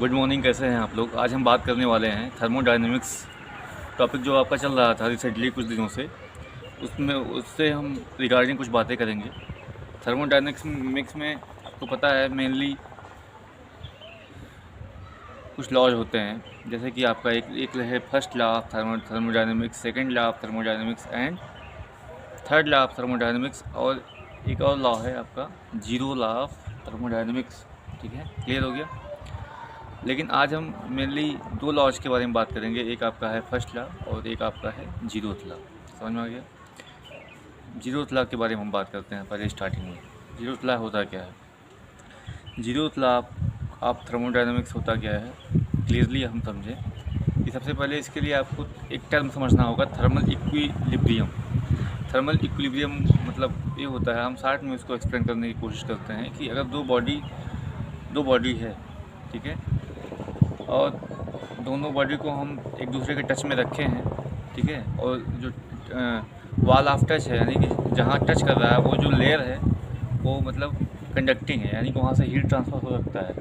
Good morning. कैसे हैं आप लोग? आज हम बात करने वाले हैं थर्मोडायनेमिक्स टॉपिक जो आपका चल रहा था रिसेंटली कुछ दिनों से। उसमें उससे हम रिगार्डिंग कुछ बातें करेंगे। थर्मोडायनेमिक्स में आपको पता है मेनली कुछ लॉज होते हैं, जैसे कि आपका एक है first law of thermodynamics, second law of thermodynamics and third law of thermodynamics, और एक और लॉ है आपका जीरो लॉ ऑफ थर्मोडायनेमिक्स। ठीक है, क्लियर हो गया। लेकिन आज हम मेनली दो लॉज के बारे में बात करेंगे, एक आपका है फर्स्ट लॉ और एक आपका है जीरोथ लॉ। समझ में आ गया? जीरोथ लॉ के बारे में हम बात करते हैं पहले स्टार्टिंग में। जीरोथ लॉ होता क्या है? जीरोथ लॉ ऑफ थर्मोडायनेमिक्स होता क्या है, क्लियरली हम समझें कि सबसे पहले इसके लिए आपको एक टर्म समझना होगा, थर्मल इक्विलिब्रियम। थर्मल इक्विलिब्रियम मतलब ये होता है, हम शॉर्ट में इसको एक्सप्लेन करने की कोशिश करते हैं कि अगर दो बॉडी है, ठीक है, और दोनों बॉडी को हम एक दूसरे के टच में रखे हैं, ठीक है, और जो वॉल ऑफ टच है, यानी कि जहाँ टच कर रहा है वो जो लेयर है वो मतलब कंडक्टिंग है, यानी कि वहाँ से हीट ट्रांसफ़र हो सकता है।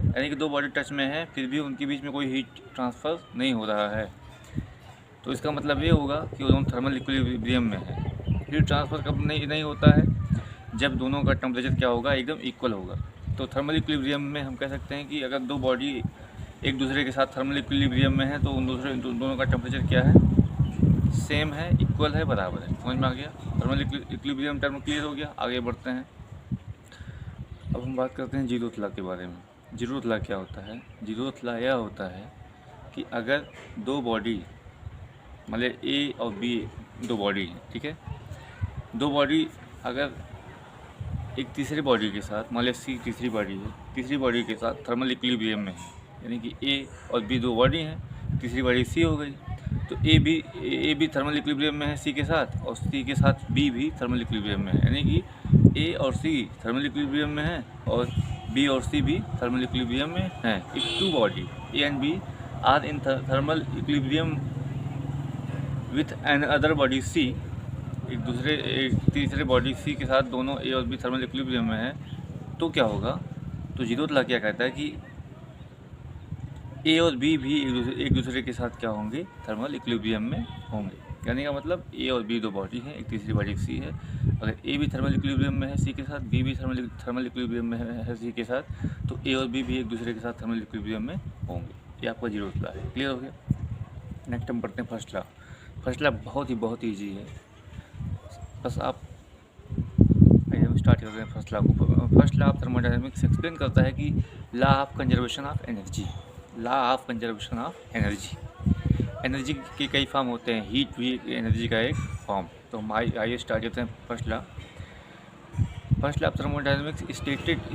यानी कि दो बॉडी टच में है फिर भी उनके बीच में कोई हीट ट्रांसफ़र नहीं हो रहा है, तो इसका मतलब ये होगा कि वो दोनों थर्मल इक्विलिब्रियम में है। हीट ट्रांसफ़र कब नहीं होता है? जब दोनों का टेम्परेचर क्या होगा, एकदम इक्वल होगा। तो थर्मल इक्विलिब्रियम में हम कह सकते हैं कि अगर दो बॉडी एक दूसरे के साथ थर्मल इक्विलिब्रियम में है तो उन दोनों का टेम्परेचर क्या है, सेम है, इक्वल है, बराबर है। समझ में आ गया? थर्मल इक्विलिब्रियम टर्म क्लियर हो गया। आगे बढ़ते हैं। अब हम बात करते हैं जीरोथ लॉ के बारे में। जीरोथ लॉ क्या होता है? जीरोथ लॉ यह होता है कि अगर दो बॉडी मतलब ए और बी दो बॉडी हैं, ठीक है, दो बॉडी अगर एक तीसरी बॉडी के साथ, मान लिया सी तीसरी बॉडी है, तीसरी बॉडी के साथ थर्मल इक्विलिब्रियम में है, यानी कि ए और बी दो बॉडी हैं, तीसरी बॉडी सी हो गई, तो ए भी थर्मल इक्विलिब्रियम में है सी के साथ, और सी के साथ बी भी थर्मल इक्विलिब्रियम में है, यानी कि ए और सी थर्मल इक्विलिब्रियम में है और बी और सी भी थर्मल इक्विलिब्रियम में है। If two body A and B are in thermal equilibrium with another body C, एक तीसरे बॉडी सी के साथ दोनों ए और बी थर्मल इक्विलिब्रियम में है, तो क्या होगा? तो जीरोथ लॉ क्या कहता है कि ए और बी भी एक दूसरे के साथ क्या होंगे, थर्मल इक्विलिब्रियम में होंगे। कहने का मतलब ए और बी दो बॉडी हैं, एक तीसरी बॉडी सी है, अगर ए भी थर्मल इक्विलिब्रियम में है सी के साथ, बी भी थर्मल इक्विलिब्रियम में है सी के साथ, तो ए और बी भी एक दूसरे के साथ थर्मल इक्विलिब्रियम में होंगे। ये आपका जीरोथ लॉ है। क्लियर हो गया? नेक्स्ट हम पढ़ते हैं फर्स्ट लॉ। फर्स्ट लॉ बहुत ईजी है, बस आप हम स्टार्ट करते हैं फर्स्ट लॉ को। First law of thermodynamics explain करता है कि law of conservation of energy. Law of conservation of energy, energy के कई फॉर्म होते हैं, हीट भी एनर्जी का एक फॉर्म। तो हम आइए स्टार्ट करते हैं first law. First law of thermodynamics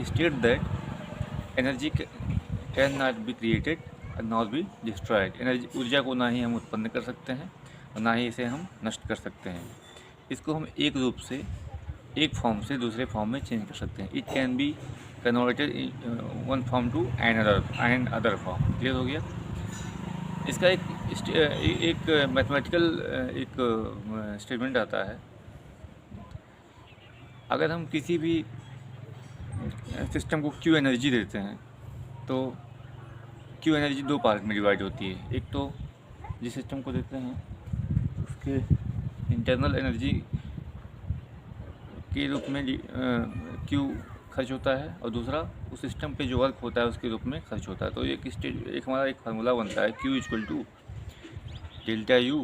state that energy can not be created और नॉट बी डिस्ट्रॉयड। एनर्जी, ऊर्जा को ना ही हम उत्पन्न कर सकते हैं और ना ही इसे हम नष्ट कर सकते हैं। इसको हम एक रूप से, एक फॉर्म से दूसरे फॉर्म में चेंज कर सकते हैं। It can be converted one form to another form. Clear हो गया? इसका एक मैथमेटिकल एक स्टेटमेंट आता है, अगर हम किसी भी सिस्टम को क्यू एनर्जी देते हैं तो क्यू एनर्जी दो पार्ट में डिवाइड होती है। एक तो जिस सिस्टम को देते हैं उसके इंटरनल एनर्जी के रूप में क्यू खर्च होता है, और दूसरा उस सिस्टम पे जो वर्क होता है उसके रूप में खर्च होता है। तो एक हमारा एक फार्मूला बनता है, Q equal to delta U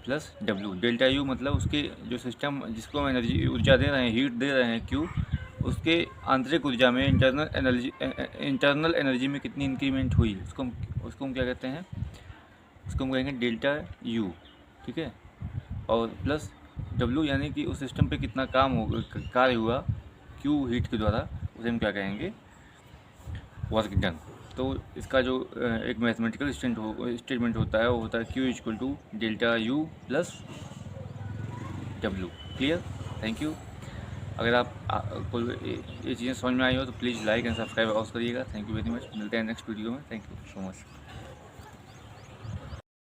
plus W. Delta U मतलब उसके जो सिस्टम जिसको हम एनर्जी ऊर्जा दे रहे हैं, हीट दे रहे हैं Q, उसके आंतरिक ऊर्जा में इंटरनल एनर्जी में कितनी इंक्रीमेंट हुई, उसको हम क्या कहते हैं, उसको हम कहेंगे डेल्टा यू। ठीक है, और प्लस डब्ल्यू यानी कि उस सिस्टम पे कितना कार्य हुआ क्यू हीट के द्वारा, उसे हम क्या कहेंगे, वर्क डन। तो इसका जो एक मैथमेटिकल स्टेटमेंट होता है वो होता है Q equal to delta U plus W. Clear? Thank you. अगर आप को ये चीज़ें समझ में आई हो तो प्लीज़ लाइक एंड सब्सक्राइब अवश्य करिएगा। Thank you very much. मिलते हैं नेक्स्ट वीडियो में। Thank you so much.